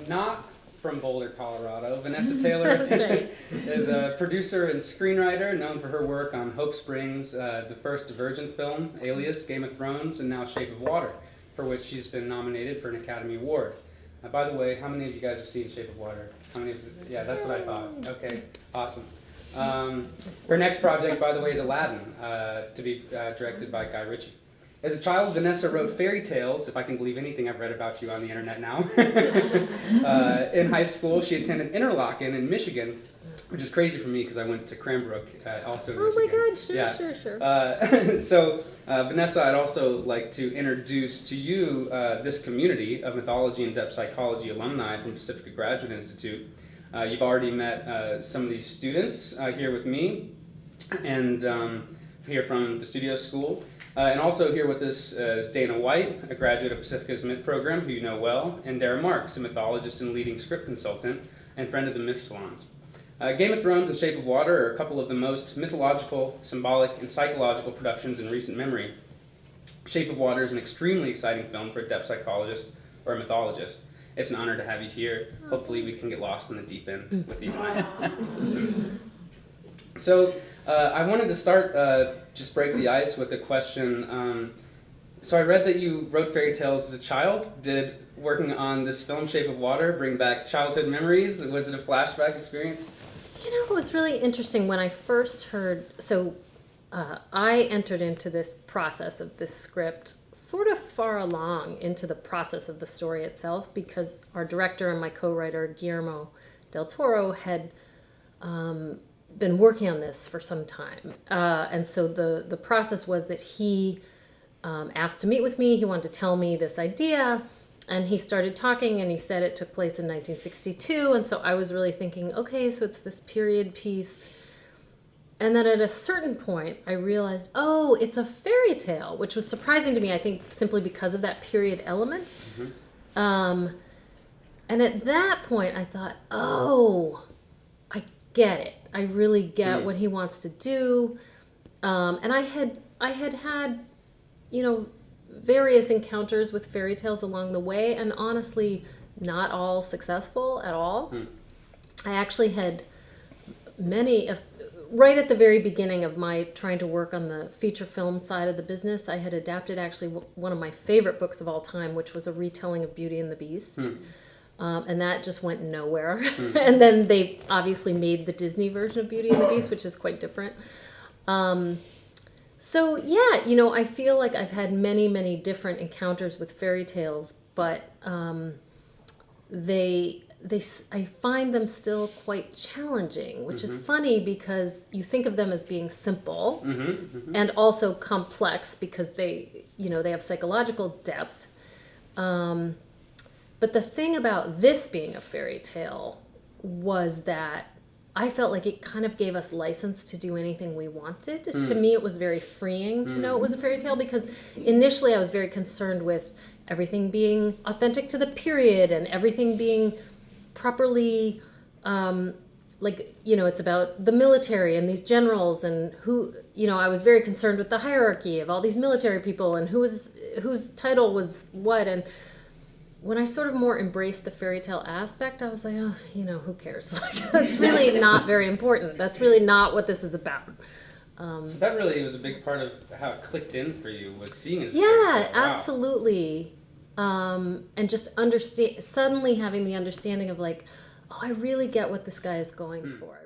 not from Boulder, Colorado. Vanessa Taylor That's right. is a producer and screenwriter known for her work on Hope Springs, the first Divergent film, Alias, Game of Thrones, and now Shape of Water, for which she's been nominated for an Academy Award. By the way, how many of you guys have seen Shape of Water? How many? Yeah, that's what I thought. Okay, awesome. Her next project, by the way, is Aladdin, to be directed by Guy Ritchie. As a child, Vanessa wrote fairy tales, if I can believe anything I've read about you on the internet now. In high school, she attended Interlochen in Michigan, which is crazy for me because I went to Cranbrook, also in Michigan. Oh my God, sure, Yeah. sure. So, Vanessa, I'd also like to introduce to you this community of mythology and depth psychology alumni from Pacifica Graduate Institute. You've already met some of these students here with me, and here from the studio school. And also here with us is Dana White, a graduate of Pacifica's Myth program, who you know well, and Dara Marks, a mythologist and leading script consultant and friend of the Myth Salons. Game of Thrones and Shape of Water are a couple of the most mythological, symbolic, and psychological productions in recent memory. Shape of Water is an extremely exciting film for a depth psychologist or a mythologist. It's an honor to have you here. Hopefully we can get lost in the deep end with you tonight. So I wanted to start, just break the ice with a question. So I read that you wrote fairy tales as a child. Did working on this film, Shape of Water, bring back childhood memories? Was it a flashback experience? You know, it was really interesting when I first heard, I entered into this process of this script sort of far along into the process of the story itself, because our director and my co-writer, Guillermo del Toro, had been working on this for some time. And so the process was that he asked to meet with me. He wanted to tell me this idea. And he started talking, and he said it took place in 1962. And so I was really thinking, okay, so it's this period piece. And then at a certain point, I realized, oh, it's a fairy tale, which was surprising to me, I think, simply because of that period element. Mm-hmm. And at that point, I thought, oh, I get it. I really get what he wants to do. And I had, you know, various encounters with fairy tales along the way, and honestly, not all successful at all. I actually had many, right at the very beginning of my trying to work on the feature film side of the business, I had adapted actually one of my favorite books of all time, which was a retelling of Beauty and the Beast. And that just went nowhere. And then they obviously made the Disney version of Beauty and the Beast, which is quite different. So yeah, you know, I feel like I've had many, many different encounters with fairy tales, but I find them still quite challenging, which is funny because you think of them as being simple and also complex because they have psychological depth. But the thing about this being a fairy tale was that I felt like it kind of gave us license to do anything we wanted. To me, it was very freeing to know it was a fairy tale, because initially I was very concerned with everything being authentic to the period and everything being properly, it's about the military and these generals and who, I was very concerned with the hierarchy of all these military people and whose title was what. And when I sort of more embraced the fairy tale aspect, I was like, oh, who cares? Like, that's really not very important. That's really not what this is about. So that really was a big part of how it clicked in for you, was seeing it as a yeah, fairy tale. Wow. Absolutely. And just suddenly having the understanding of like, oh, I really get what this guy is going for.